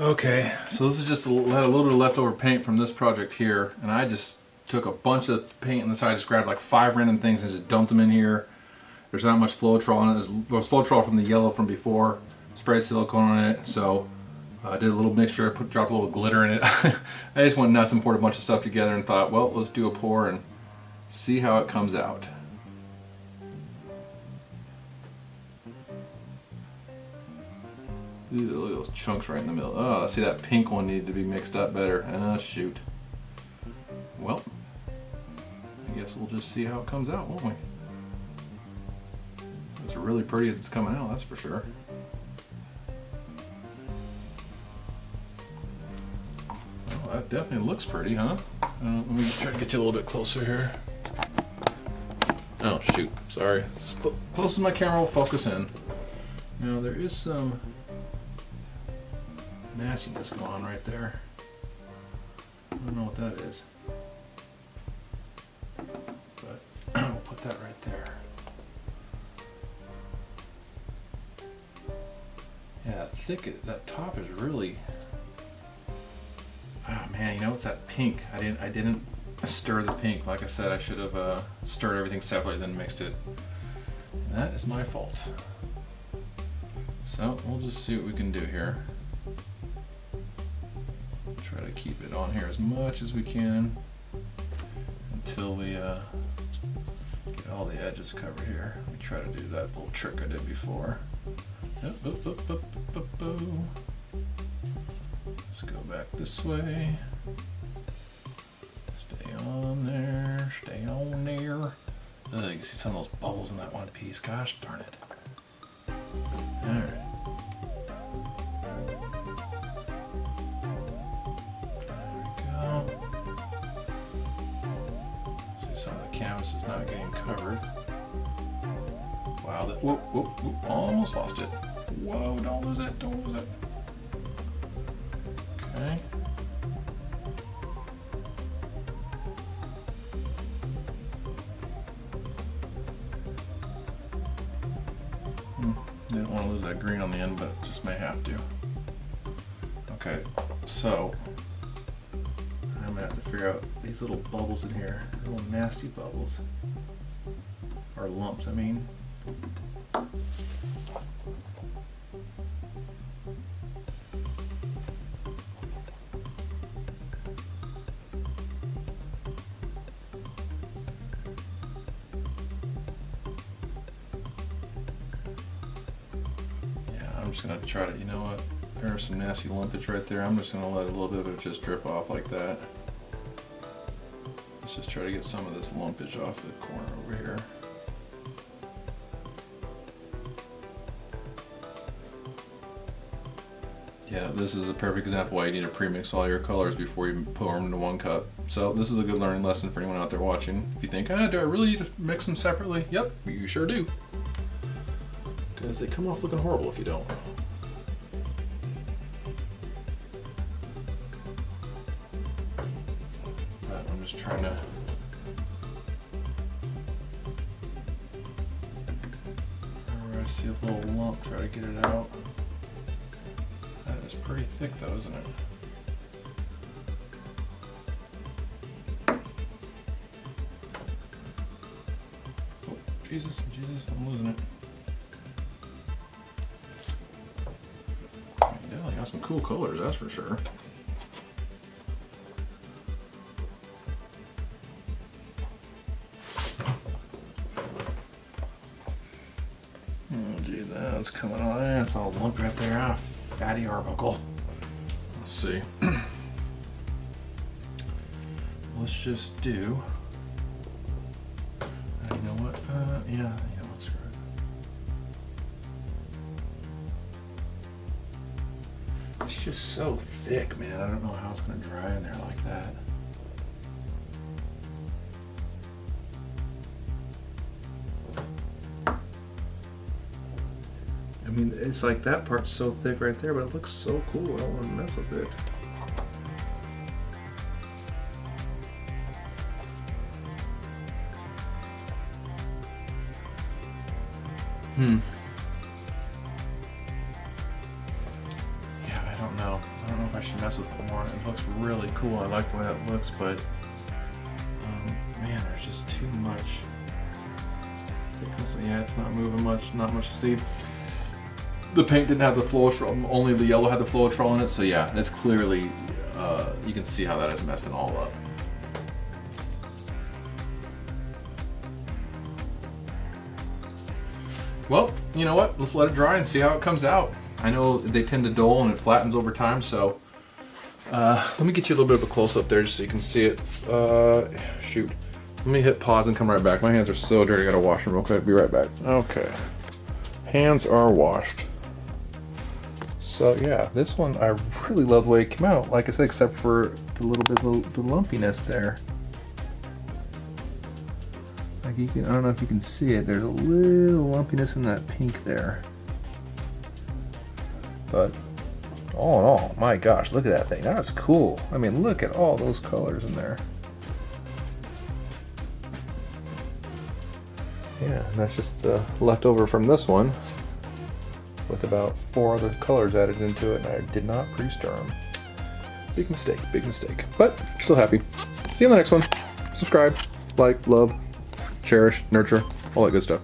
Okay, so this is just had a little bit of leftover paint from this project here, and I just took a bunch of paint on the side, just grabbed like 5 random things and just dumped them in here. There's not much Floetrol on it. There's Floetrol from the yellow from before, sprayed silicone on it, so I did a little mixture, dropped a little glitter in it. I just went nuts and poured a bunch of stuff together and thought, well, let's do a pour and see how it comes out. Ooh, look at those chunks right in the middle. Oh, see, that pink one needed to be mixed up better. Ah, shoot. Well, I guess we'll just see how it comes out, won't we? It's really pretty as it's coming out, that's for sure. Well, that definitely looks pretty, huh? Let me just try to get you a little bit closer here. Oh, shoot. Sorry. As close as my camera will focus in. Now, there is some nastiness going on right there. I don't know what that is. But I'll put that right there. Yeah, that top is really, oh man, you know, it's that pink. I didn't stir the pink. Like I said, I should have stirred everything separately, then mixed it. And that is my fault. So we'll just see what we can do here. Try to keep it on here as much as we can until we get all the edges covered here. Let me try to do that little trick I did before. Let's go back this way. Stay on there, stay on there. Ugh, you can see some of those bubbles in that one piece. Gosh darn it. Alright. Some of the canvas is not getting covered. Wow, that, whoop, almost lost it. Whoa, don't lose it, don't lose it. Okay. Didn't want to lose that green on the end, but just may have to. Okay, so I'm gonna have to figure out these little bubbles in here, little nasty bubbles, or lumps, I mean. Yeah, I'm just gonna try to, you know what? There's some nasty lumpage right there. I'm just gonna let a little bit of it just drip off like that. Let's just try to get some of this lumpage off the corner over here. Yeah, this is a perfect example why you need to pre-mix all your colors before you pour them into one cup. So this is a good learning lesson for anyone out there watching. If you think, do I really need to mix them separately? Yep, you sure do. Because they come off looking horrible if you don't. But I'm just trying to I see a little lump, try to get it out. That is pretty thick though, isn't it? Oh, Jesus, I'm losing it. You definitely got some cool colors, that's for sure. Oh gee, that's coming on. That's all lumped right there. Ah, fatty arbuckle. Let's see. Let's just do. You know what? Yeah, you know what? Screw it. It's just so thick, man. I don't know how it's gonna dry in there like that. I mean, it's like that part's so thick right there, but it looks so cool. I don't want to mess with it. Yeah, I don't know. don't know if I should mess with it more. It looks really cool. I like the way that looks, but man, there's just too much thickness. Yeah, it's not moving much, not much. See, the paint didn't have the Floetrol, only the yellow had the Floetrol in it, so yeah, that's clearly, you can see how that is messing all up. Well, you know what? Let's let it dry and see how it comes out. I know they tend to dull and it flattens over time, so let me get you a little bit of a close-up there just so you can see it. Shoot. Let me hit pause and come right back. My hands are so dirty, I gotta wash them real quick. Be right back. Okay. Hands are washed. So yeah, this one, I really love the way it came out. Like I said, except for the little bit of the lumpiness there. Like you can, I don't know if you can see it, there's a little lumpiness in that pink there. But all in all, my gosh, look at that thing. That's cool. I mean, look at all those colors in there. Yeah, and that's just leftover from this one with about 4 other colors added into it, and I did not pre-stir them. Big mistake, but still happy. See you in the next one. Subscribe, like, love, cherish, nurture, all that good stuff.